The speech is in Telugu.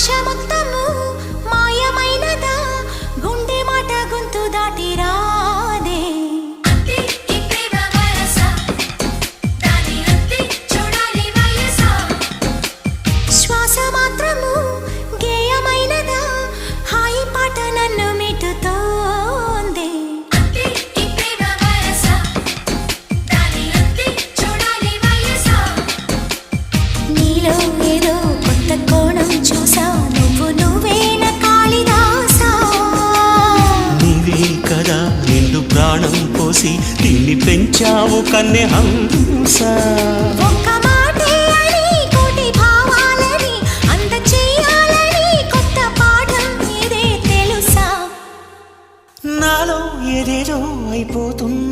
ఆశ మొత్తము మాయమైనదా గుండె మాట గొంతు దాటి రాదే శ్వాస మాత్రము గేయమైనదా హాయి పాట నన్ను మిటుతోంది నీలో ఏదో కొత్త కోణం చూసా నువ్వు నువ్వేన కాళిదాసా నీవే కదా నిండు ప్రాణం పోసి దీన్ని పెంచావు కన్నె హంస ఒక్క మాటే అని కోటి భావాలని అంత చెయ్యాలని కొత్త పాఠం ఇదే తెలుసా నాలో ఏదేదో అయిపోతుంది